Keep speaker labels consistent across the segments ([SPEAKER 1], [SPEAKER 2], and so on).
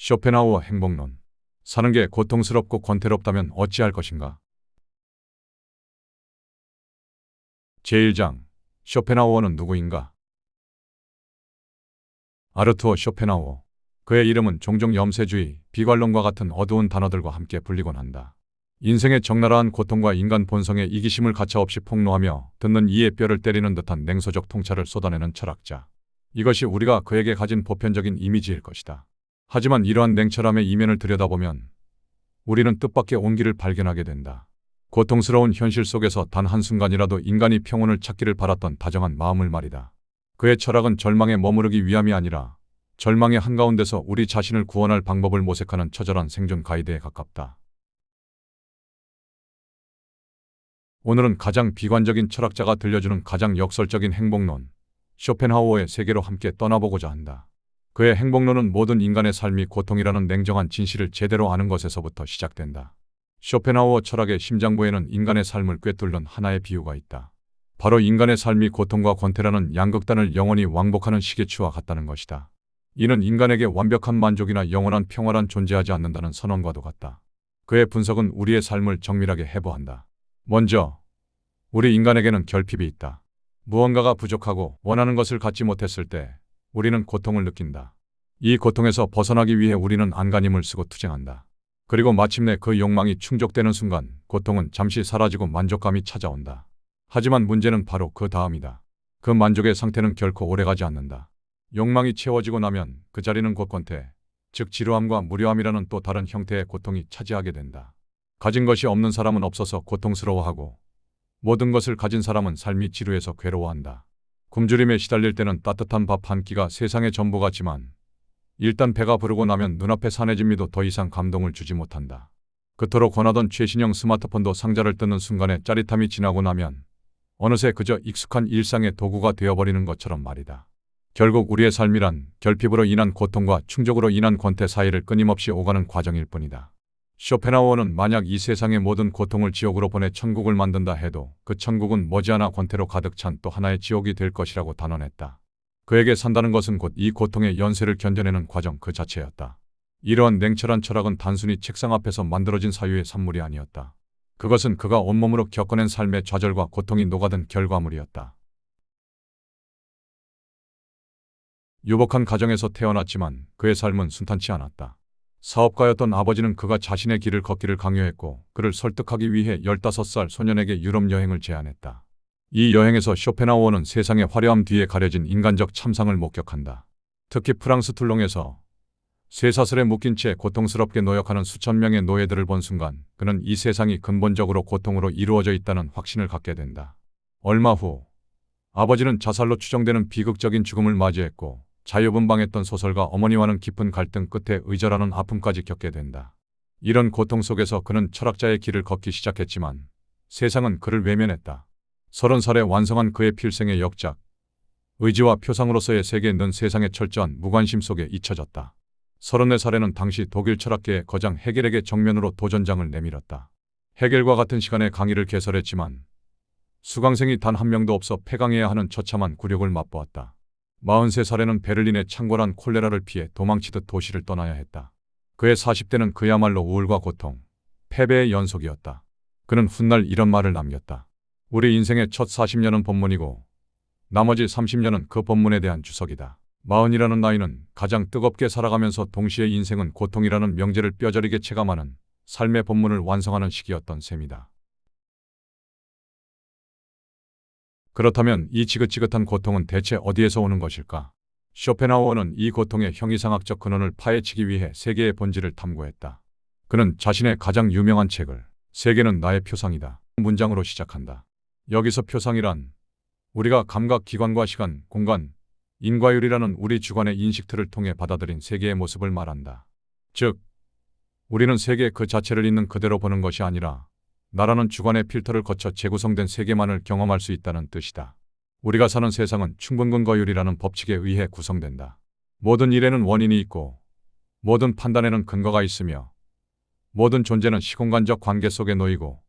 [SPEAKER 1] 쇼펜하우어 행복론. 사는 게 고통스럽고 권태롭다면 어찌할 것인가? 제1장. 쇼펜하우어는 누구인가? 아르투어 쇼펜하우어. 그의 이름은 종종 염세주의, 비관론과 같은 어두운 단어들과 함께 불리곤 한다. 인생의 적나라한 고통과 인간 본성의 이기심을 가차없이 폭로하며 듣는 이의 뼈를 때리는 듯한 냉소적 통찰을 쏟아내는 철학자. 이것이 우리가 그에게 가진 보편적인 이미지일 것이다. 하지만 이러한 냉철함의 이면을 들여다보면 우리는 뜻밖의 온기를 발견하게 된다. 고통스러운 현실 속에서 단 한순간이라도 인간이 평온을 찾기를 바랐던 다정한 마음을 말이다. 그의 철학은 절망에 머무르기 위함이 아니라 절망의 한가운데서 우리 자신을 구원할 방법을 모색하는 처절한 생존 가이드에 가깝다. 오늘은 가장 비관적인 철학자가 들려주는 가장 역설적인 행복론, 쇼펜하우어의 세계로 함께 떠나보고자 한다. 그의 행복론은 모든 인간의 삶이 고통이라는 냉정한 진실을 제대로 아는 것에서부터 시작된다. 쇼펜하우어 철학의 심장부에는 인간의 삶을 꿰뚫는 하나의 비유가 있다. 바로 인간의 삶이 고통과 권태라는 양극단을 영원히 왕복하는 시계추와 같다는 것이다. 이는 인간에게 완벽한 만족이나 영원한 평화란 존재하지 않는다는 선언과도 같다. 그의 분석은 우리의 삶을 정밀하게 해부한다. 먼저, 우리 인간에게는 결핍이 있다. 무언가가 부족하고 원하는 것을 갖지 못했을 때 우리는 고통을 느낀다. 이 고통에서 벗어나기 위해 우리는 안간힘을 쓰고 투쟁한다. 그리고 마침내 그 욕망이 충족되는 순간 고통은 잠시 사라지고 만족감이 찾아온다. 하지만 문제는 바로 그 다음이다. 그 만족의 상태는 결코 오래가지 않는다. 욕망이 채워지고 나면 그 자리는 곧 권태, 즉 지루함과 무료함이라는 또 다른 형태의 고통이 차지하게 된다. 가진 것이 없는 사람은 없어서 고통스러워하고 모든 것을 가진 사람은 삶이 지루해서 괴로워한다. 굶주림에 시달릴 때는 따뜻한 밥 한 끼가 세상의 전부 같지만 일단 배가 부르고 나면 눈앞의 산해진미도 더 이상 감동을 주지 못한다. 그토록 권하던 최신형 스마트폰도 상자를 뜯는 순간에 짜릿함이 지나고 나면 어느새 그저 익숙한 일상의 도구가 되어버리는 것처럼 말이다. 결국 우리의 삶이란 결핍으로 인한 고통과 충족으로 인한 권태 사이를 끊임없이 오가는 과정일 뿐이다. 쇼펜하우어는 만약 이 세상의 모든 고통을 지옥으로 보내 천국을 만든다 해도 그 천국은 머지않아 권태로 가득 찬 또 하나의 지옥이 될 것이라고 단언했다. 그에게 산다는 것은 곧 이 고통의 연쇄를 견뎌내는 과정 그 자체였다. 이러한 냉철한 철학은 단순히 책상 앞에서 만들어진 사유의 산물이 아니었다. 그것은 그가 온몸으로 겪어낸 삶의 좌절과 고통이 녹아든 결과물이었다. 유복한 가정에서 태어났지만 그의 삶은 순탄치 않았다. 사업가였던 아버지는 그가 자신의 길을 걷기를 강요했고 그를 설득하기 위해 15살 소년에게 유럽 여행을 제안했다. 이 여행에서 쇼펜하우어는 세상의 화려함 뒤에 가려진 인간적 참상을 목격한다. 특히 프랑스 툴롱에서 쇠사슬에 묶인 채 고통스럽게 노역하는 수천 명의 노예들을 본 순간 그는 이 세상이 근본적으로 고통으로 이루어져 있다는 확신을 갖게 된다. 얼마 후 아버지는 자살로 추정되는 비극적인 죽음을 맞이했고 자유분방했던 소설가 어머니와는 깊은 갈등 끝에 의절하는 아픔까지 겪게 된다. 이런 고통 속에서 그는 철학자의 길을 걷기 시작했지만 세상은 그를 외면했다. 30살에 완성한 그의 필생의 역작, 의지와 표상으로서의 세계는 세상의 철저한 무관심 속에 잊혀졌다. 34살에는 당시 독일 철학계의 거장 헤겔에게 정면으로 도전장을 내밀었다. 헤겔과 같은 시간에 강의를 개설했지만 수강생이 단 한 명도 없어 폐강해야 하는 처참한 굴욕을 맛보았다. 43살에는 베를린의 창궐한 콜레라를 피해 도망치듯 도시를 떠나야 했다. 그의 40대는 그야말로 우울과 고통, 패배의 연속이었다. 그는 훗날 이런 말을 남겼다. 우리 인생의 첫 40년은 본문이고 나머지 30년은 그 본문에 대한 주석이다. 40이라는 나이는 가장 뜨겁게 살아가면서 동시에 인생은 고통이라는 명제를 뼈저리게 체감하는 삶의 본문을 완성하는 시기였던 셈이다. 그렇다면 이 지긋지긋한 고통은 대체 어디에서 오는 것일까? 쇼펜하우어는 이 고통의 형이상학적 근원을 파헤치기 위해 세계의 본질을 탐구했다. 그는 자신의 가장 유명한 책을 세계는 나의 표상이다 문장으로 시작한다. 여기서 표상이란 우리가 감각기관과 시간, 공간, 인과율이라는 우리 주관의 인식틀을 통해 받아들인 세계의 모습을 말한다. 즉, 우리는 세계 그 자체를 있는 그대로 보는 것이 아니라 나라는 주관의 필터를 거쳐 재구성된 세계만을 경험할 수 있다는 뜻이다. 우리가 사는 세상은 충분근거율이라는 법칙에 의해 구성된다. 모든 일에는 원인이 있고 모든 판단에는 근거가 있으며 모든 존재는 시공간적 관계 속에 놓이고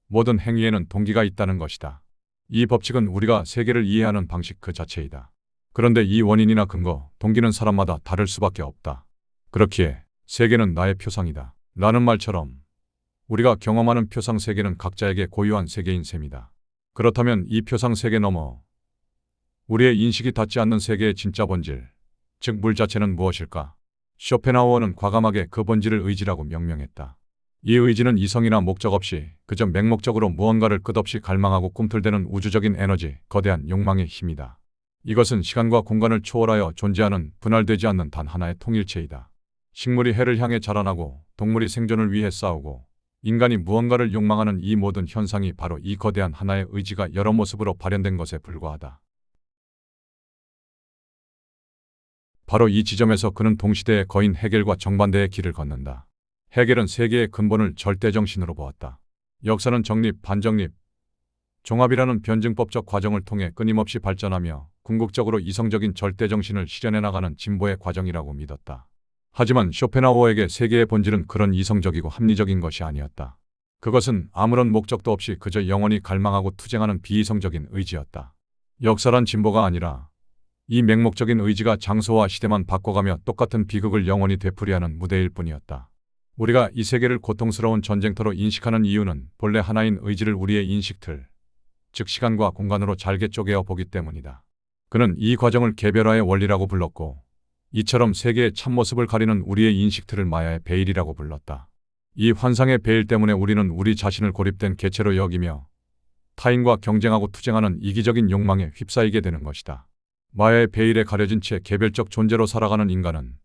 [SPEAKER 1] 모든 행위에는 동기가 있다는 것이다. 이 법칙은 우리가 세계를 이해하는 방식 그 자체이다. 그런데 이 원인이나 근거, 동기는 사람마다 다를 수밖에 없다. 그렇기에 세계는 나의 표상이다. 라는 말처럼 우리가 경험하는 표상 세계는 각자에게 고유한 세계인 셈이다. 그렇다면 이 표상 세계 너머 우리의 인식이 닿지 않는 세계의 진짜 본질, 즉 물 자체는 무엇일까? 쇼펜하우어는 과감하게 그 본질을 의지라고 명명했다. 이 의지는 이성이나 목적 없이 그저 맹목적으로 무언가를 끝없이 갈망하고 꿈틀대는 우주적인 에너지, 거대한 욕망의 힘이다. 이것은 시간과 공간을 초월하여 존재하는 분할되지 않는 단 하나의 통일체이다. 식물이 해를 향해 자라나고 동물이 생존을 위해 싸우고 인간이 무언가를 욕망하는 이 모든 현상이 바로 이 거대한 하나의 의지가 여러 모습으로 발현된 것에 불과하다. 바로 이 지점에서 그는 동시대의 거인 헤겔과 정반대의 길을 걷는다. 헤겔은 세계의 근본을 절대정신으로 보았다. 역사는 정립, 반정립, 종합이라는 변증법적 과정을 통해 끊임없이 발전하며 궁극적으로 이성적인 절대정신을 실현해 나가는 진보의 과정이라고 믿었다. 하지만 쇼펜하우어에게 세계의 본질은 그런 이성적이고 합리적인 것이 아니었다. 그것은 아무런 목적도 없이 그저 영원히 갈망하고 투쟁하는 비이성적인 의지였다. 역사란 진보가 아니라 이 맹목적인 의지가 장소와 시대만 바꿔가며 똑같은 비극을 영원히 되풀이하는 무대일 뿐이었다. 우리가 이 세계를 고통스러운 전쟁터로 인식하는 이유는 본래 하나인 의지를 우리의 인식틀, 즉 시간과 공간으로 잘게 쪼개어 보기 때문이다. 그는 이 과정을 개별화의 원리라고 불렀고 이처럼 세계의 참모습을 가리는 우리의 인식틀을 마야의 베일이라고 불렀다. 이 환상의 베일 때문에 우리는 우리 자신을 고립된 개체로 여기며 타인과 경쟁하고 투쟁하는 이기적인 욕망에 휩싸이게 되는 것이다. 마야의 베일에 가려진 채 개별적 존재로 살아가는 인간은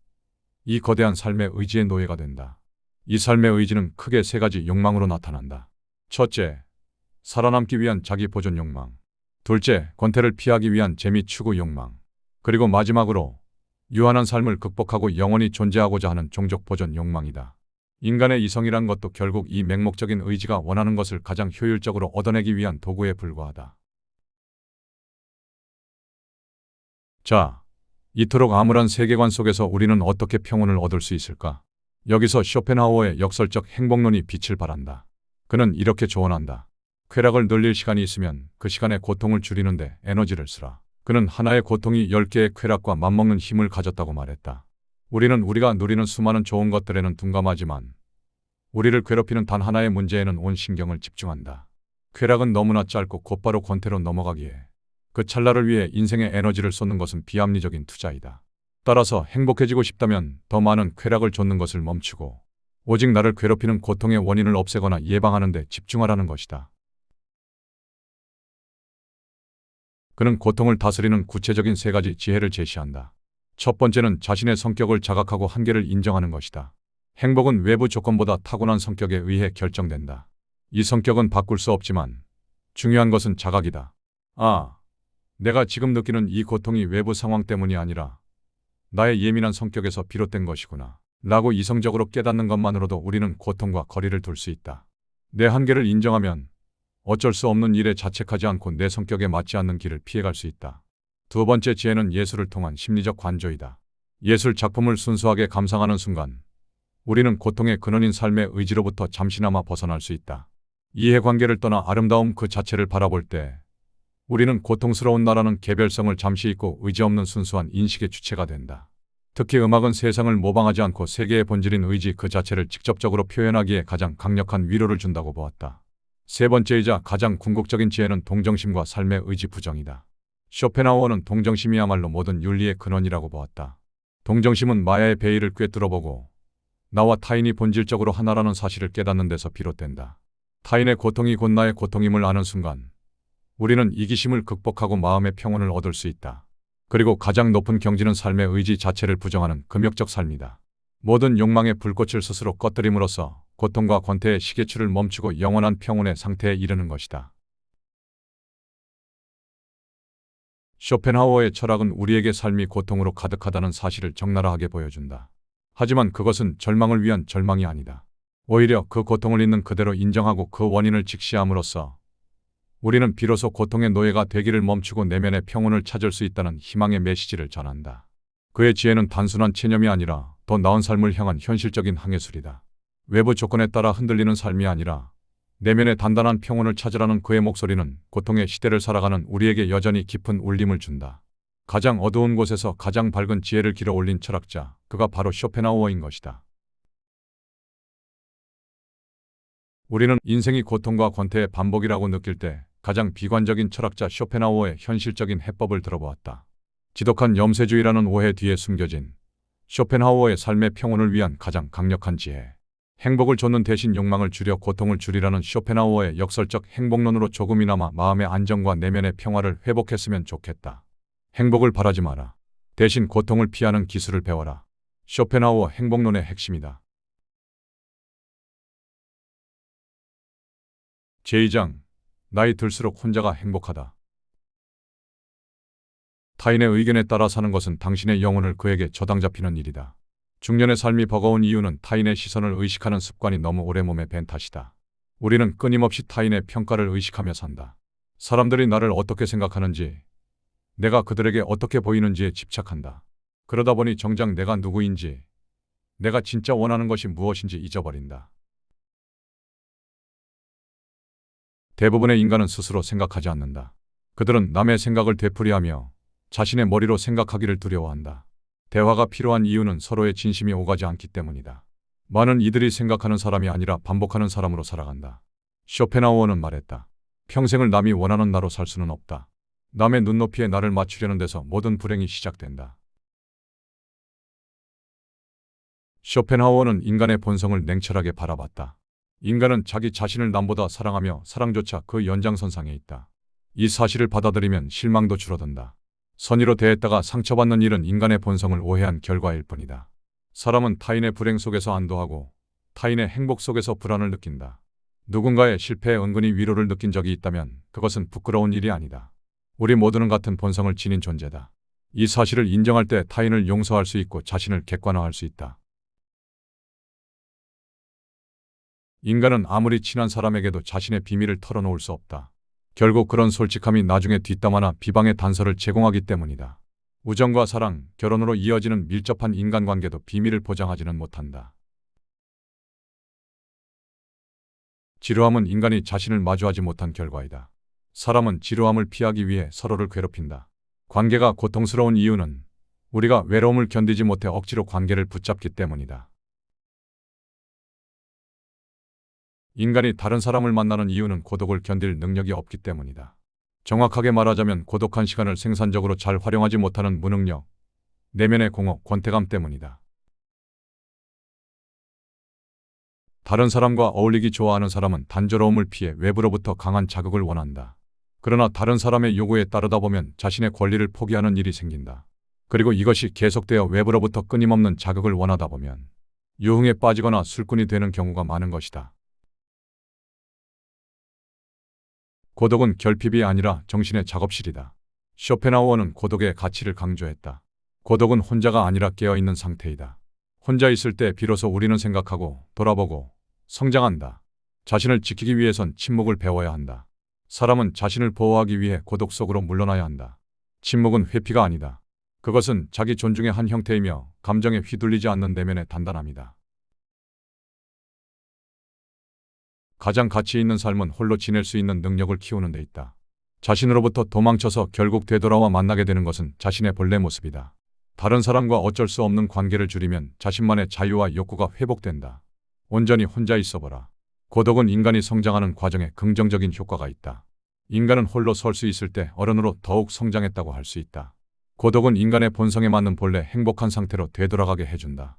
[SPEAKER 1] 이 거대한 삶의 의지의 노예가 된다. 이 삶의 의지는 크게 세 가지 욕망으로 나타난다. 첫째, 살아남기 위한 자기 보존 욕망. 둘째, 권태를 피하기 위한 재미 추구 욕망. 그리고 마지막으로 유한한 삶을 극복하고 영원히 존재하고자 하는 종족 보존 욕망이다. 인간의 이성이란 것도 결국 이 맹목적인 의지가 원하는 것을 가장 효율적으로 얻어내기 위한 도구에 불과하다. 자, 이토록 암울한 세계관 속에서 우리는 어떻게 평온을 얻을 수 있을까? 여기서 쇼펜하우어의 역설적 행복론이 빛을 발한다. 그는 이렇게 조언한다. 쾌락을 늘릴 시간이 있으면 그 시간의 고통을 줄이는데 에너지를 쓰라. 그는 하나의 고통이 10개의 쾌락과 맞먹는 힘을 가졌다고 말했다. 우리는 우리가 누리는 수많은 좋은 것들에는 둔감하지만 우리를 괴롭히는 단 하나의 문제에는 온 신경을 집중한다. 쾌락은 너무나 짧고 곧바로 권태로 넘어가기에 그 찰나를 위해 인생의 에너지를 쏟는 것은 비합리적인 투자이다. 따라서 행복해지고 싶다면 더 많은 쾌락을 좇는 것을 멈추고 오직 나를 괴롭히는 고통의 원인을 없애거나 예방하는 데 집중하라는 것이다. 그는 고통을 다스리는 구체적인 세 가지 지혜를 제시한다. 첫 번째는 자신의 성격을 자각하고 한계를 인정하는 것이다. 행복은 외부 조건보다 타고난 성격에 의해 결정된다. 이 성격은 바꿀 수 없지만 중요한 것은 자각이다. 내가 지금 느끼는 이 고통이 외부 상황 때문이 아니라 나의 예민한 성격에서 비롯된 것이구나 라고 이성적으로 깨닫는 것만으로도 우리는 고통과 거리를 둘 수 있다. 내 한계를 인정하면 어쩔 수 없는 일에 자책하지 않고 내 성격에 맞지 않는 길을 피해갈 수 있다. 두 번째 지혜는 예술을 통한 심리적 관조이다. 예술 작품을 순수하게 감상하는 순간 우리는 고통의 근원인 삶의 의지로부터 잠시나마 벗어날 수 있다. 이해관계를 떠나 아름다움 그 자체를 바라볼 때 우리는 고통스러운 나라는 개별성을 잠시 잊고 의지 없는 순수한 인식의 주체가 된다. 특히 음악은 세상을 모방하지 않고 세계의 본질인 의지 그 자체를 직접적으로 표현하기에 가장 강력한 위로를 준다고 보았다. 세 번째이자 가장 궁극적인 지혜는 동정심과 삶의 의지 부정이다. 쇼펜하우어는 동정심이야말로 모든 윤리의 근원이라고 보았다. 동정심은 마야의 베일을 꿰뚫어보고 나와 타인이 본질적으로 하나라는 사실을 깨닫는 데서 비롯된다. 타인의 고통이 곧 나의 고통임을 아는 순간 우리는 이기심을 극복하고 마음의 평온을 얻을 수 있다. 그리고 가장 높은 경지는 삶의 의지 자체를 부정하는 금욕적 삶이다. 모든 욕망의 불꽃을 스스로 꺼뜨림으로써 고통과 권태의 시계추를 멈추고 영원한 평온의 상태에 이르는 것이다. 쇼펜하우어의 철학은 우리에게 삶이 고통으로 가득하다는 사실을 적나라하게 보여준다. 하지만 그것은 절망을 위한 절망이 아니다. 오히려 그 고통을 있는 그대로 인정하고 그 원인을 직시함으로써 우리는 비로소 고통의 노예가 되기를 멈추고 내면의 평온을 찾을 수 있다는 희망의 메시지를 전한다. 그의 지혜는 단순한 체념이 아니라 더 나은 삶을 향한 현실적인 항해술이다. 외부 조건에 따라 흔들리는 삶이 아니라 내면의 단단한 평온을 찾으라는 그의 목소리는 고통의 시대를 살아가는 우리에게 여전히 깊은 울림을 준다. 가장 어두운 곳에서 가장 밝은 지혜를 길어 올린 철학자, 그가 바로 쇼펜하우어인 것이다. 우리는 인생이 고통과 권태의 반복이라고 느낄 때 가장 비관적인 철학자 쇼펜하우어의 현실적인 해법을 들어보았다. 지독한 염세주의라는 오해 뒤에 숨겨진 쇼펜하우어의 삶의 평온을 위한 가장 강력한 지혜. 행복을 좇는 대신 욕망을 줄여 고통을 줄이라는 쇼펜하우어의 역설적 행복론으로 조금이나마 마음의 안정과 내면의 평화를 회복했으면 좋겠다. 행복을 바라지 마라. 대신 고통을 피하는 기술을 배워라. 쇼펜하우어 행복론의 핵심이다. 제2장, 나이 들수록 혼자가 행복하다. 타인의 의견에 따라 사는 것은 당신의 영혼을 그에게 저당 잡히는 일이다. 중년의 삶이 버거운 이유는 타인의 시선을 의식하는 습관이 너무 오래 몸에 밴 탓이다. 우리는 끊임없이 타인의 평가를 의식하며 산다. 사람들이 나를 어떻게 생각하는지, 내가 그들에게 어떻게 보이는지에 집착한다. 그러다 보니 정작 내가 누구인지, 내가 진짜 원하는 것이 무엇인지 잊어버린다. 대부분의 인간은 스스로 생각하지 않는다. 그들은 남의 생각을 되풀이하며 자신의 머리로 생각하기를 두려워한다. 대화가 필요한 이유는 서로의 진심이 오가지 않기 때문이다. 많은 이들이 생각하는 사람이 아니라 반복하는 사람으로 살아간다. 쇼펜하우어는 말했다. 평생을 남이 원하는 나로 살 수는 없다. 남의 눈높이에 나를 맞추려는 데서 모든 불행이 시작된다. 쇼펜하우어는 인간의 본성을 냉철하게 바라봤다. 인간은 자기 자신을 남보다 사랑하며 사랑조차 그 연장선상에 있다. 이 사실을 받아들이면 실망도 줄어든다. 선의로 대했다가 상처받는 일은 인간의 본성을 오해한 결과일 뿐이다. 사람은 타인의 불행 속에서 안도하고 타인의 행복 속에서 불안을 느낀다. 누군가의 실패에 은근히 위로를 느낀 적이 있다면 그것은 부끄러운 일이 아니다. 우리 모두는 같은 본성을 지닌 존재다. 이 사실을 인정할 때 타인을 용서할 수 있고 자신을 객관화할 수 있다. 인간은 아무리 친한 사람에게도 자신의 비밀을 털어놓을 수 없다. 결국 그런 솔직함이 나중에 뒷담화나 비방의 단서를 제공하기 때문이다. 우정과 사랑, 결혼으로 이어지는 밀접한 인간관계도 비밀을 보장하지는 못한다. 지루함은 인간이 자신을 마주하지 못한 결과이다. 사람은 지루함을 피하기 위해 서로를 괴롭힌다. 관계가 고통스러운 이유는 우리가 외로움을 견디지 못해 억지로 관계를 붙잡기 때문이다. 인간이 다른 사람을 만나는 이유는 고독을 견딜 능력이 없기 때문이다. 정확하게 말하자면 고독한 시간을 생산적으로 잘 활용하지 못하는 무능력, 내면의 공허, 권태감 때문이다. 다른 사람과 어울리기 좋아하는 사람은 단조로움을 피해 외부로부터 강한 자극을 원한다. 그러나 다른 사람의 요구에 따르다 보면 자신의 권리를 포기하는 일이 생긴다. 그리고 이것이 계속되어 외부로부터 끊임없는 자극을 원하다 보면 유흥에 빠지거나 술꾼이 되는 경우가 많은 것이다. 고독은 결핍이 아니라 정신의 작업실이다. 쇼펜하우어는 고독의 가치를 강조했다. 고독은 혼자가 아니라 깨어있는 상태이다. 혼자 있을 때 비로소 우리는 생각하고 돌아보고 성장한다. 자신을 지키기 위해선 침묵을 배워야 한다. 사람은 자신을 보호하기 위해 고독 속으로 물러나야 한다. 침묵은 회피가 아니다. 그것은 자기 존중의 한 형태이며 감정에 휘둘리지 않는 내면의 단단함이다. 가장 가치 있는 삶은 홀로 지낼 수 있는 능력을 키우는 데 있다. 자신으로부터 도망쳐서 결국 되돌아와 만나게 되는 것은 자신의 본래 모습이다. 다른 사람과 어쩔 수 없는 관계를 줄이면 자신만의 자유와 욕구가 회복된다. 온전히 혼자 있어보라. 고독은 인간이 성장하는 과정에 긍정적인 효과가 있다. 인간은 홀로 설 수 있을 때 어른으로 더욱 성장했다고 할 수 있다. 고독은 인간의 본성에 맞는 본래 행복한 상태로 되돌아가게 해준다.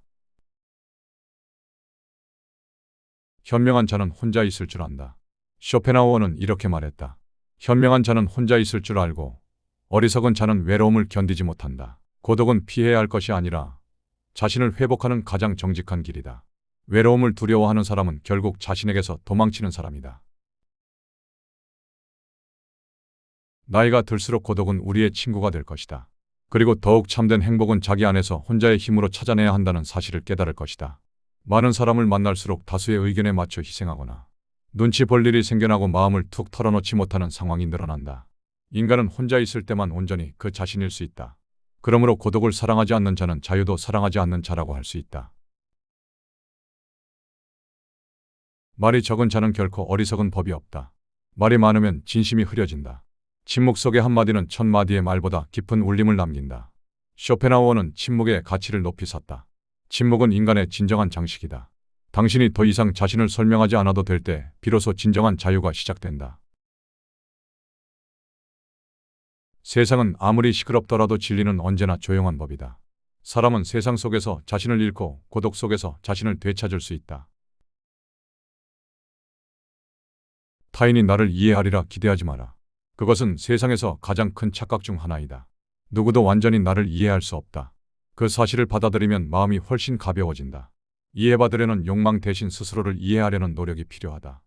[SPEAKER 1] 현명한 자는 혼자 있을 줄 안다. 쇼펜하우어는 이렇게 말했다. 현명한 자는 혼자 있을 줄 알고 어리석은 자는 외로움을 견디지 못한다. 고독은 피해야 할 것이 아니라 자신을 회복하는 가장 정직한 길이다. 외로움을 두려워하는 사람은 결국 자신에게서 도망치는 사람이다. 나이가 들수록 고독은 우리의 친구가 될 것이다. 그리고 더욱 참된 행복은 자기 안에서 혼자의 힘으로 찾아내야 한다는 사실을 깨달을 것이다. 많은 사람을 만날수록 다수의 의견에 맞춰 희생하거나 눈치 볼 일이 생겨나고 마음을 툭 털어놓지 못하는 상황이 늘어난다. 인간은 혼자 있을 때만 온전히 그 자신일 수 있다. 그러므로 고독을 사랑하지 않는 자는 자유도 사랑하지 않는 자라고 할 수 있다. 말이 적은 자는 결코 어리석은 법이 없다. 말이 많으면 진심이 흐려진다. 침묵 속의 한마디는 천마디의 말보다 깊은 울림을 남긴다. 쇼펜하우어는 침묵의 가치를 높이 샀다. 침묵은 인간의 진정한 장식이다. 당신이 더 이상 자신을 설명하지 않아도 될 때 비로소 진정한 자유가 시작된다. 세상은 아무리 시끄럽더라도 진리는 언제나 조용한 법이다. 사람은 세상 속에서 자신을 잃고 고독 속에서 자신을 되찾을 수 있다. 타인이 나를 이해하리라 기대하지 마라. 그것은 세상에서 가장 큰 착각 중 하나이다. 누구도 완전히 나를 이해할 수 없다. 그 사실을 받아들이면 마음이 훨씬 가벼워진다. 이해받으려는 욕망 대신 스스로를 이해하려는 노력이 필요하다.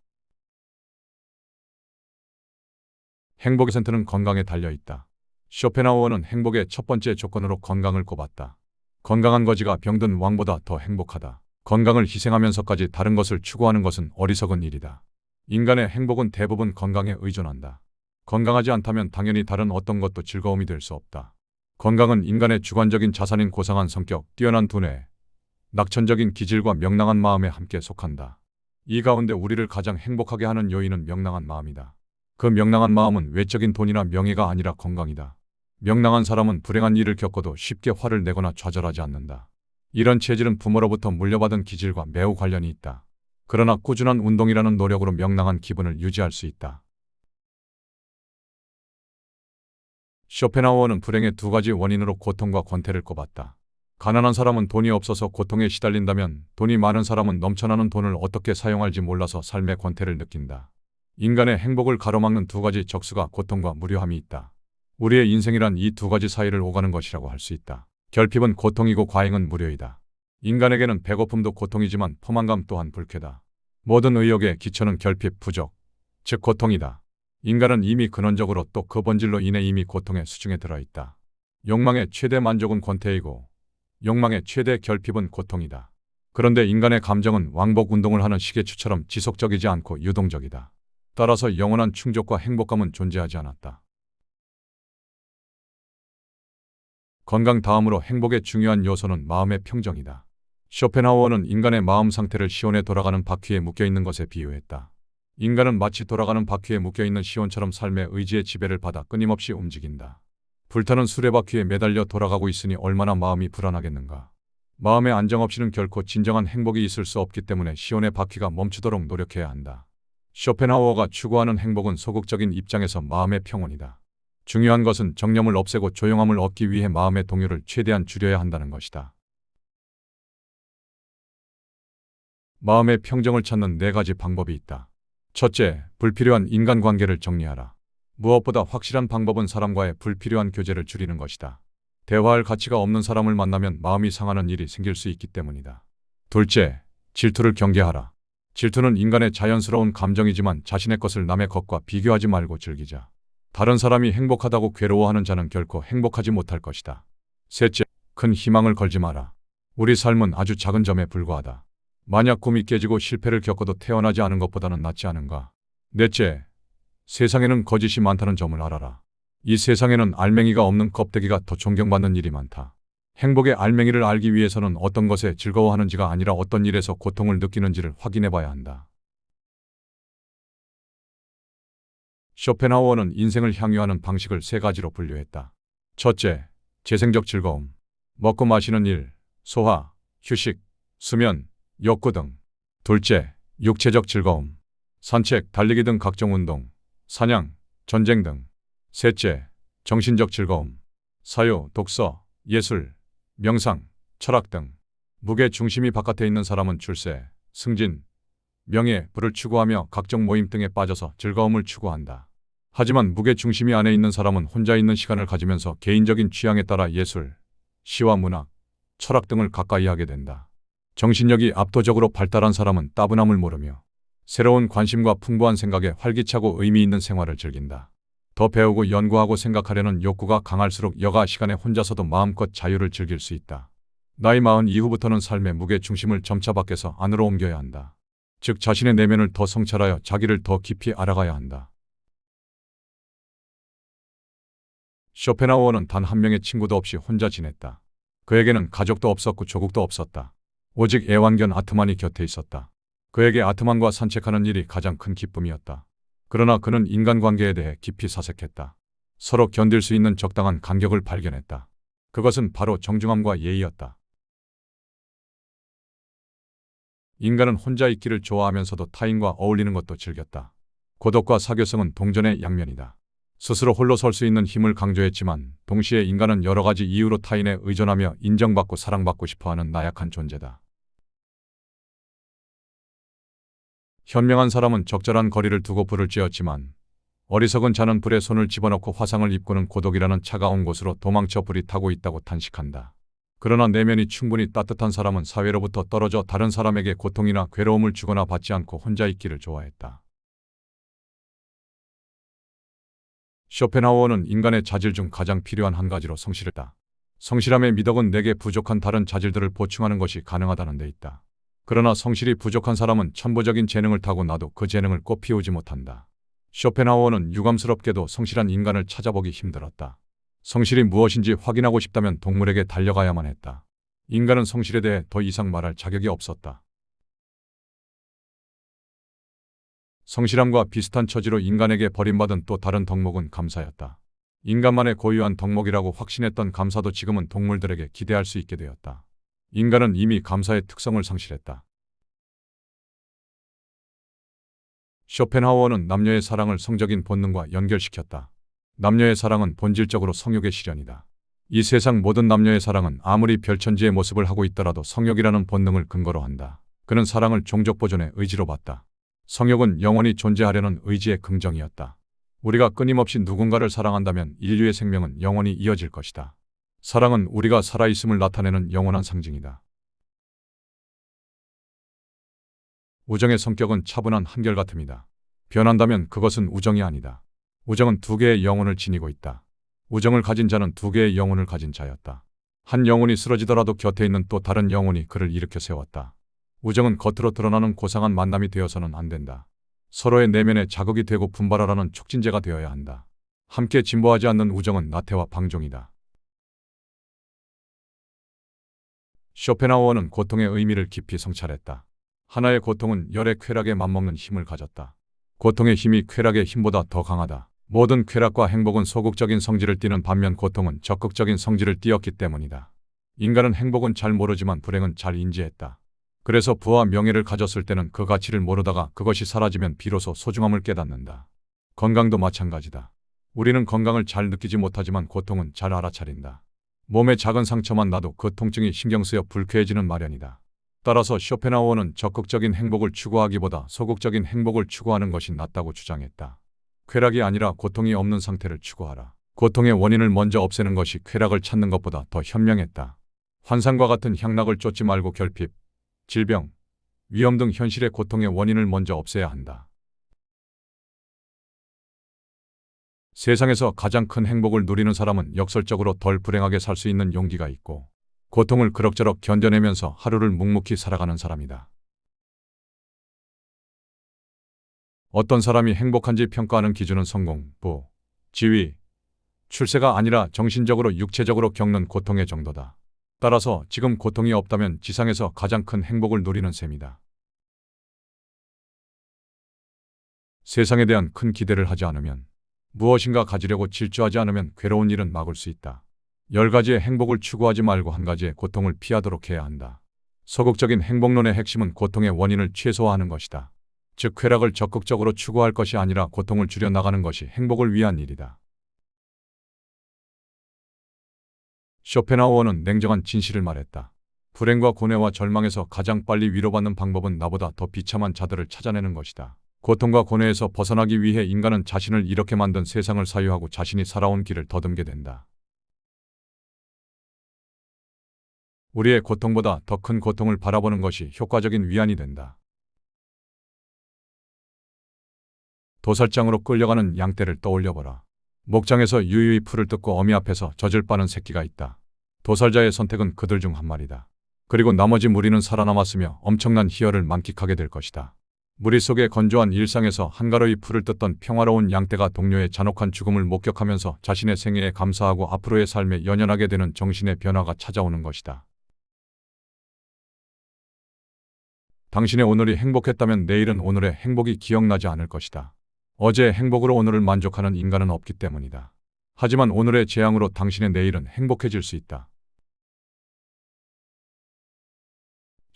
[SPEAKER 1] 행복의 센터는 건강에 달려있다. 쇼펜하우어는 행복의 첫 번째 조건으로 건강을 꼽았다. 건강한 거지가 병든 왕보다 더 행복하다. 건강을 희생하면서까지 다른 것을 추구하는 것은 어리석은 일이다. 인간의 행복은 대부분 건강에 의존한다. 건강하지 않다면 당연히 다른 어떤 것도 즐거움이 될 수 없다. 건강은 인간의 주관적인 자산인 고상한 성격, 뛰어난 두뇌, 낙천적인 기질과 명랑한 마음에 함께 속한다. 이 가운데 우리를 가장 행복하게 하는 요인은 명랑한 마음이다. 그 명랑한 마음은 외적인 돈이나 명예가 아니라 건강이다. 명랑한 사람은 불행한 일을 겪어도 쉽게 화를 내거나 좌절하지 않는다. 이런 체질은 부모로부터 물려받은 기질과 매우 관련이 있다. 그러나 꾸준한 운동이라는 노력으로 명랑한 기분을 유지할 수 있다. 쇼펜하우어는 불행의 두 가지 원인으로 고통과 권태를 꼽았다. 가난한 사람은 돈이 없어서 고통에 시달린다면 돈이 많은 사람은 넘쳐나는 돈을 어떻게 사용할지 몰라서 삶의 권태를 느낀다. 인간의 행복을 가로막는 두 가지 적수가 고통과 무료함이 있다. 우리의 인생이란 이 두 가지 사이를 오가는 것이라고 할 수 있다. 결핍은 고통이고 과잉은 무료이다. 인간에게는 배고픔도 고통이지만 포만감 또한 불쾌다. 모든 의욕의 기초는 결핍, 부족, 즉 고통이다. 인간은 이미 근원적으로 또 그 본질로 인해 이미 고통의 수중에 들어있다. 욕망의 최대 만족은 권태이고 욕망의 최대 결핍은 고통이다. 그런데 인간의 감정은 왕복 운동을 하는 시계추처럼 지속적이지 않고 유동적이다. 따라서 영원한 충족과 행복감은 존재하지 않았다. 건강 다음으로 행복의 중요한 요소는 마음의 평정이다. 쇼펜하우어는 인간의 마음 상태를 시온에 돌아가는 바퀴에 묶여있는 것에 비유했다. 인간은 마치 돌아가는 바퀴에 묶여있는 시온처럼 삶의 의지의 지배를 받아 끊임없이 움직인다. 불타는 수레바퀴에 매달려 돌아가고 있으니 얼마나 마음이 불안하겠는가. 마음의 안정 없이는 결코 진정한 행복이 있을 수 없기 때문에 시온의 바퀴가 멈추도록 노력해야 한다. 쇼펜하우어가 추구하는 행복은 소극적인 입장에서 마음의 평온이다. 중요한 것은 정념을 없애고 조용함을 얻기 위해 마음의 동요를 최대한 줄여야 한다는 것이다. 마음의 평정을 찾는 4가지 방법이 있다. 첫째, 불필요한 인간관계를 정리하라. 무엇보다 확실한 방법은 사람과의 불필요한 교제를 줄이는 것이다. 대화할 가치가 없는 사람을 만나면 마음이 상하는 일이 생길 수 있기 때문이다. 둘째, 질투를 경계하라. 질투는 인간의 자연스러운 감정이지만 자신의 것을 남의 것과 비교하지 말고 즐기자. 다른 사람이 행복하다고 괴로워하는 자는 결코 행복하지 못할 것이다. 셋째, 큰 희망을 걸지 마라. 우리 삶은 아주 작은 점에 불과하다. 만약 꿈이 깨지고 실패를 겪어도 태어나지 않은 것보다는 낫지 않은가. 넷째, 세상에는 거짓이 많다는 점을 알아라. 이 세상에는 알맹이가 없는 껍데기가 더 존경받는 일이 많다. 행복의 알맹이를 알기 위해서는 어떤 것에 즐거워하는지가 아니라 어떤 일에서 고통을 느끼는지를 확인해 봐야 한다. 쇼펜하우어는 인생을 향유하는 방식을 3가지로 분류했다. 첫째, 재생적 즐거움. 먹고 마시는 일, 소화, 휴식, 수면, 욕구 등. 둘째, 육체적 즐거움. 산책, 달리기 등 각종 운동, 사냥, 전쟁 등. 셋째, 정신적 즐거움. 사유, 독서, 예술, 명상, 철학 등. 무게 중심이 바깥에 있는 사람은 출세, 승진, 명예, 부를 추구하며 각종 모임 등에 빠져서 즐거움을 추구한다. 하지만 무게 중심이 안에 있는 사람은 혼자 있는 시간을 가지면서 개인적인 취향에 따라 예술, 시와 문학, 철학 등을 가까이 하게 된다. 정신력이 압도적으로 발달한 사람은 따분함을 모르며 새로운 관심과 풍부한 생각에 활기차고 의미 있는 생활을 즐긴다. 더 배우고 연구하고 생각하려는 욕구가 강할수록 여가 시간에 혼자서도 마음껏 자유를 즐길 수 있다. 나이 40 이후부터는 삶의 무게 중심을 점차 밖에서 안으로 옮겨야 한다. 즉 자신의 내면을 더 성찰하여 자기를 더 깊이 알아가야 한다. 쇼펜하우어는 단 한 명의 친구도 없이 혼자 지냈다. 그에게는 가족도 없었고 조국도 없었다. 오직 애완견 아트만이 곁에 있었다. 그에게 아트만과 산책하는 일이 가장 큰 기쁨이었다. 그러나 그는 인간관계에 대해 깊이 사색했다. 서로 견딜 수 있는 적당한 간격을 발견했다. 그것은 바로 정중함과 예의였다. 인간은 혼자 있기를 좋아하면서도 타인과 어울리는 것도 즐겼다. 고독과 사교성은 동전의 양면이다. 스스로 홀로 설 수 있는 힘을 강조했지만 동시에 인간은 여러 가지 이유로 타인에 의존하며 인정받고 사랑받고 싶어하는 나약한 존재다. 현명한 사람은 적절한 거리를 두고 불을 쬐었지만 어리석은 자는 불에 손을 집어넣고 화상을 입고는 고독이라는 차가운 곳으로 도망쳐 불이 타고 있다고 탄식한다. 그러나 내면이 충분히 따뜻한 사람은 사회로부터 떨어져 다른 사람에게 고통이나 괴로움을 주거나 받지 않고 혼자 있기를 좋아했다. 쇼펜하우어는 인간의 자질 중 가장 필요한 한 가지로 성실했다. 성실함의 미덕은 내게 부족한 다른 자질들을 보충하는 것이 가능하다는 데 있다. 그러나 성실이 부족한 사람은 천부적인 재능을 타고나도 그 재능을 꽃피우지 못한다. 쇼펜하우어는 유감스럽게도 성실한 인간을 찾아보기 힘들었다. 성실이 무엇인지 확인하고 싶다면 동물에게 달려가야만 했다. 인간은 성실에 대해 더 이상 말할 자격이 없었다. 성실함과 비슷한 처지로 인간에게 버림받은 또 다른 덕목은 감사였다. 인간만의 고유한 덕목이라고 확신했던 감사도 지금은 동물들에게 기대할 수 있게 되었다. 인간은 이미 감사의 특성을 상실했다. 쇼펜하우어는 남녀의 사랑을 성적인 본능과 연결시켰다. 남녀의 사랑은 본질적으로 성욕의 실현이다. 이 세상 모든 남녀의 사랑은 아무리 별천지의 모습을 하고 있더라도 성욕이라는 본능을 근거로 한다. 그는 사랑을 종족 보존의 의지로 봤다. 성욕은 영원히 존재하려는 의지의 긍정이었다. 우리가 끊임없이 누군가를 사랑한다면 인류의 생명은 영원히 이어질 것이다. 사랑은 우리가 살아있음을 나타내는 영원한 상징이다. 우정의 성격은 차분한 한결같음이다. 변한다면 그것은 우정이 아니다. 우정은 두 개의 영혼을 지니고 있다. 우정을 가진 자는 두 개의 영혼을 가진 자였다. 한 영혼이 쓰러지더라도 곁에 있는 또 다른 영혼이 그를 일으켜 세웠다. 우정은 겉으로 드러나는 고상한 만남이 되어서는 안 된다. 서로의 내면에 자극이 되고 분발하라는 촉진제가 되어야 한다. 함께 진보하지 않는 우정은 나태와 방종이다. 쇼펜하우어는 고통의 의미를 깊이 성찰했다. 하나의 고통은 열의 쾌락에 맞먹는 힘을 가졌다. 고통의 힘이 쾌락의 힘보다 더 강하다. 모든 쾌락과 행복은 소극적인 성질을 띠는 반면 고통은 적극적인 성질을 띠었기 때문이다. 인간은 행복은 잘 모르지만 불행은 잘 인지했다. 그래서 부와 명예를 가졌을 때는 그 가치를 모르다가 그것이 사라지면 비로소 소중함을 깨닫는다. 건강도 마찬가지다. 우리는 건강을 잘 느끼지 못하지만 고통은 잘 알아차린다. 몸에 작은 상처만 나도 그 통증이 신경 쓰여 불쾌해지는 마련이다. 따라서 쇼펜하우어는 적극적인 행복을 추구하기보다 소극적인 행복을 추구하는 것이 낫다고 주장했다. 쾌락이 아니라 고통이 없는 상태를 추구하라. 고통의 원인을 먼저 없애는 것이 쾌락을 찾는 것보다 더 현명했다. 환상과 같은 향락을 쫓지 말고 결핍, 질병, 위험 등 현실의 고통의 원인을 먼저 없애야 한다. 세상에서 가장 큰 행복을 누리는 사람은 역설적으로 덜 불행하게 살 수 있는 용기가 있고 고통을 그럭저럭 견뎌내면서 하루를 묵묵히 살아가는 사람이다. 어떤 사람이 행복한지 평가하는 기준은 성공, 부, 지위, 출세가 아니라 정신적으로 육체적으로 겪는 고통의 정도다. 따라서 지금 고통이 없다면 지상에서 가장 큰 행복을 누리는 셈이다. 세상에 대한 큰 기대를 하지 않으면, 무엇인가 가지려고 질주하지 않으면 괴로운 일은 막을 수 있다. 10가지의 행복을 추구하지 말고 한 가지의 고통을 피하도록 해야 한다. 소극적인 행복론의 핵심은 고통의 원인을 최소화하는 것이다. 즉 쾌락을 적극적으로 추구할 것이 아니라 고통을 줄여나가는 것이 행복을 위한 일이다. 쇼펜하우어는 냉정한 진실을 말했다. 불행과 고뇌와 절망에서 가장 빨리 위로받는 방법은 나보다 더 비참한 자들을 찾아내는 것이다. 고통과 고뇌에서 벗어나기 위해 인간은 자신을 이렇게 만든 세상을 사유하고 자신이 살아온 길을 더듬게 된다. 우리의 고통보다 더 큰 고통을 바라보는 것이 효과적인 위안이 된다. 도살장으로 끌려가는 양떼를 떠올려보라. 목장에서 유유히 풀을 뜯고 어미 앞에서 젖을 빠는 새끼가 있다. 도살자의 선택은 그들 중 한 마리다. 그리고 나머지 무리는 살아남았으며 엄청난 희열을 만끽하게 될 것이다. 무리 속의 건조한 일상에서 한가로이 풀을 뜯던 평화로운 양떼가 동료의 잔혹한 죽음을 목격하면서 자신의 생애에 감사하고 앞으로의 삶에 연연하게 되는 정신의 변화가 찾아오는 것이다. 당신의 오늘이 행복했다면 내일은 오늘의 행복이 기억나지 않을 것이다. 어제의 행복으로 오늘을 만족하는 인간은 없기 때문이다. 하지만 오늘의 재앙으로 당신의 내일은 행복해질 수 있다.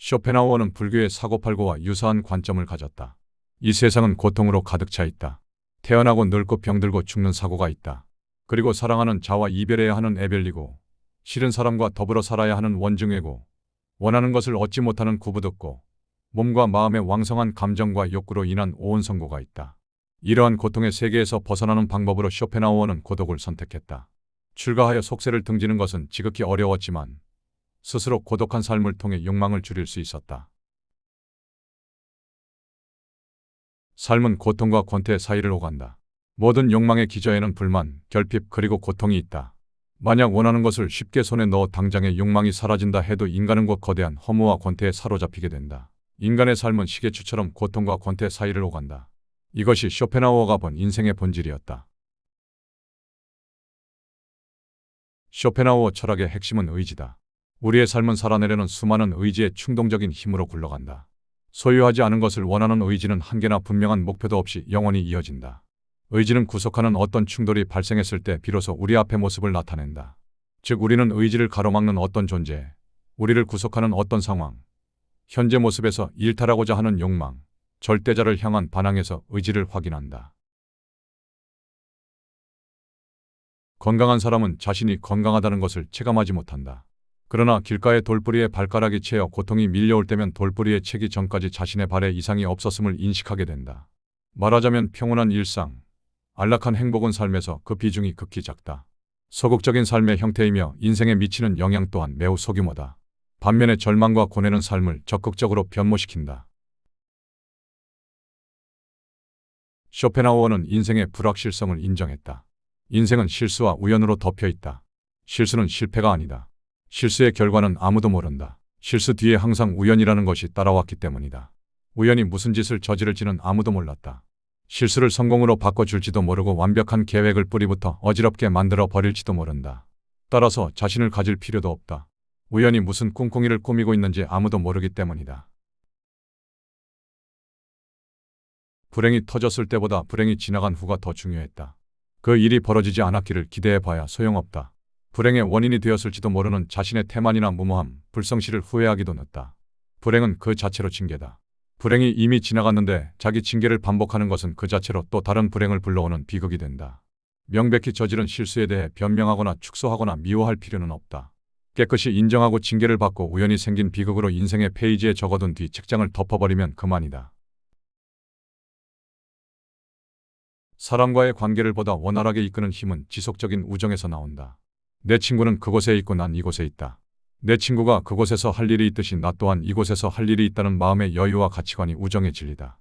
[SPEAKER 1] 쇼펜하우어는 불교의 사고팔고와 유사한 관점을 가졌다. 이 세상은 고통으로 가득 차 있다. 태어나고 늙고 병들고 죽는 사고가 있다. 그리고 사랑하는 자와 이별해야 하는 애별이고, 싫은 사람과 더불어 살아야 하는 원증애고, 원하는 것을 얻지 못하는 구부듣고, 몸과 마음의 왕성한 감정과 욕구로 인한 오온선고가 있다. 이러한 고통의 세계에서 벗어나는 방법으로 쇼펜하우어는 고독을 선택했다. 출가하여 속세를 등지는 것은 지극히 어려웠지만 스스로 고독한 삶을 통해 욕망을 줄일 수 있었다. 삶은 고통과 권태 사이를 오간다. 모든 욕망의 기저에는 불만, 결핍 그리고 고통이 있다. 만약 원하는 것을 쉽게 손에 넣어 당장의 욕망이 사라진다 해도 인간은 곧 거대한 허무와 권태에 사로잡히게 된다. 인간의 삶은 시계추처럼 고통과 권태 사이를 오간다. 이것이 쇼펜하우어가 본 인생의 본질이었다. 쇼펜하우어 철학의 핵심은 의지다. 우리의 삶은 살아내려는 수많은 의지의 충동적인 힘으로 굴러간다. 소유하지 않은 것을 원하는 의지는 한계나 분명한 목표도 없이 영원히 이어진다. 의지는 구속하는 어떤 충돌이 발생했을 때 비로소 우리 앞의 모습을 나타낸다. 즉 우리는 의지를 가로막는 어떤 존재, 우리를 구속하는 어떤 상황, 현재 모습에서 일탈하고자 하는 욕망, 절대자를 향한 반항에서 의지를 확인한다. 건강한 사람은 자신이 건강하다는 것을 체감하지 못한다. 그러나 길가의 돌뿌리에 발가락이 채여 고통이 밀려올 때면 돌뿌리에 채기 전까지 자신의 발에 이상이 없었음을 인식하게 된다. 말하자면 평온한 일상, 안락한 행복은 삶에서 그 비중이 극히 작다. 소극적인 삶의 형태이며 인생에 미치는 영향 또한 매우 소규모다. 반면에 절망과 고뇌는 삶을 적극적으로 변모시킨다. 쇼펜하우어는 인생의 불확실성을 인정했다. 인생은 실수와 우연으로 덮여 있다. 실수는 실패가 아니다. 실수의 결과는 아무도 모른다. 실수 뒤에 항상 우연이라는 것이 따라왔기 때문이다. 우연히 무슨 짓을 저지를지는 아무도 몰랐다. 실수를 성공으로 바꿔줄지도 모르고 완벽한 계획을 뿌리부터 어지럽게 만들어 버릴지도 모른다. 따라서 자신을 가질 필요도 없다. 우연히 무슨 꿍꿍이를 꾸미고 있는지 아무도 모르기 때문이다. 불행이 터졌을 때보다 불행이 지나간 후가 더 중요했다. 그 일이 벌어지지 않았기를 기대해봐야 소용없다. 불행의 원인이 되었을지도 모르는 자신의 태만이나 무모함, 불성실을 후회하기도 늦다. 불행은 그 자체로 징계다. 불행이 이미 지나갔는데 자기 징계를 반복하는 것은 그 자체로 또 다른 불행을 불러오는 비극이 된다. 명백히 저지른 실수에 대해 변명하거나 축소하거나 미워할 필요는 없다. 깨끗이 인정하고 징계를 받고 우연히 생긴 비극으로 인생의 페이지에 적어둔 뒤 책장을 덮어버리면 그만이다. 사람과의 관계를 보다 원활하게 이끄는 힘은 지속적인 우정에서 나온다. 내 친구는 그곳에 있고 난 이곳에 있다. 내 친구가 그곳에서 할 일이 있듯이 나 또한 이곳에서 할 일이 있다는 마음의 여유와 가치관이 우정의 진리다.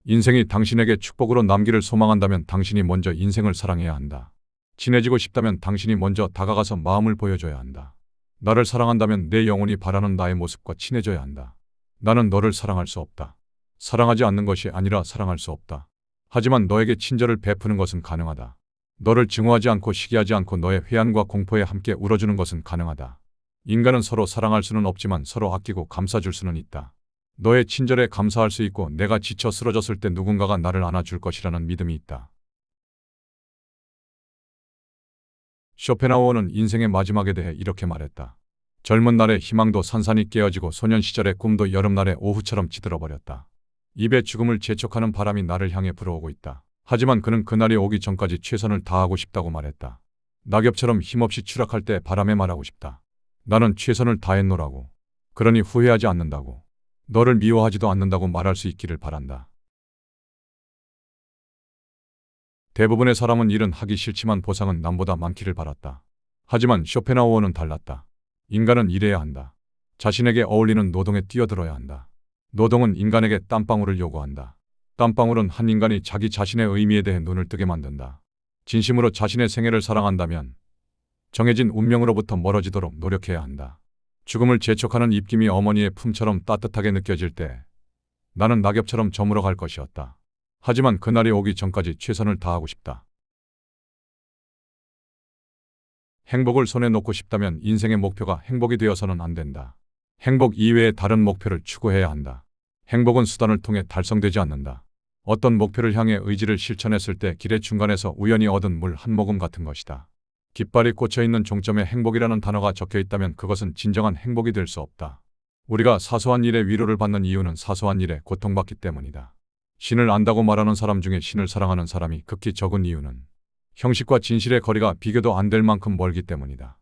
[SPEAKER 1] 인생이 당신에게 축복으로 남기를 소망한다면 당신이 먼저 인생을 사랑해야 한다. 친해지고 싶다면 당신이 먼저 다가가서 마음을 보여줘야 한다. 나를 사랑한다면 내 영혼이 바라는 나의 모습과 친해져야 한다. 나는 너를 사랑할 수 없다. 사랑하지 않는 것이 아니라 사랑할 수 없다. 하지만 너에게 친절을 베푸는 것은 가능하다. 너를 증오하지 않고 시기하지 않고 너의 회한과 공포에 함께 울어주는 것은 가능하다. 인간은 서로 사랑할 수는 없지만 서로 아끼고 감싸줄 수는 있다. 너의 친절에 감사할 수 있고 내가 지쳐 쓰러졌을 때 누군가가 나를 안아줄 것이라는 믿음이 있다. 쇼펜하우어는 인생의 마지막에 대해 이렇게 말했다. 젊은 날의 희망도 산산이 깨어지고 소년 시절의 꿈도 여름날의 오후처럼 찌들어버렸다. 입에 죽음을 재촉하는 바람이 나를 향해 불어오고 있다. 하지만 그는 그날이 오기 전까지 최선을 다하고 싶다고 말했다. 낙엽처럼 힘없이 추락할 때 바람에 말하고 싶다. 나는 최선을 다했노라고. 그러니 후회하지 않는다고. 너를 미워하지도 않는다고 말할 수 있기를 바란다. 대부분의 사람은 일은 하기 싫지만 보상은 남보다 많기를 바랐다. 하지만 쇼펜하우어는 달랐다. 인간은 일해야 한다. 자신에게 어울리는 노동에 뛰어들어야 한다. 노동은 인간에게 땀방울을 요구한다. 땀방울은 한 인간이 자기 자신의 의미에 대해 눈을 뜨게 만든다. 진심으로 자신의 생애를 사랑한다면 정해진 운명으로부터 멀어지도록 노력해야 한다. 죽음을 재촉하는 입김이 어머니의 품처럼 따뜻하게 느껴질 때 나는 낙엽처럼 저물어 갈 것이었다. 하지만 그날이 오기 전까지 최선을 다하고 싶다. 행복을 손에 놓고 싶다면 인생의 목표가 행복이 되어서는 안 된다. 행복 이외의 다른 목표를 추구해야 한다. 행복은 수단을 통해 달성되지 않는다. 어떤 목표를 향해 의지를 실천했을 때 길의 중간에서 우연히 얻은 물 한 모금 같은 것이다. 깃발이 꽂혀 있는 종점에 행복이라는 단어가 적혀 있다면 그것은 진정한 행복이 될 수 없다. 우리가 사소한 일에 위로를 받는 이유는 사소한 일에 고통받기 때문이다. 신을 안다고 말하는 사람 중에 신을 사랑하는 사람이 극히 적은 이유는 형식과 진실의 거리가 비교도 안 될 만큼 멀기 때문이다.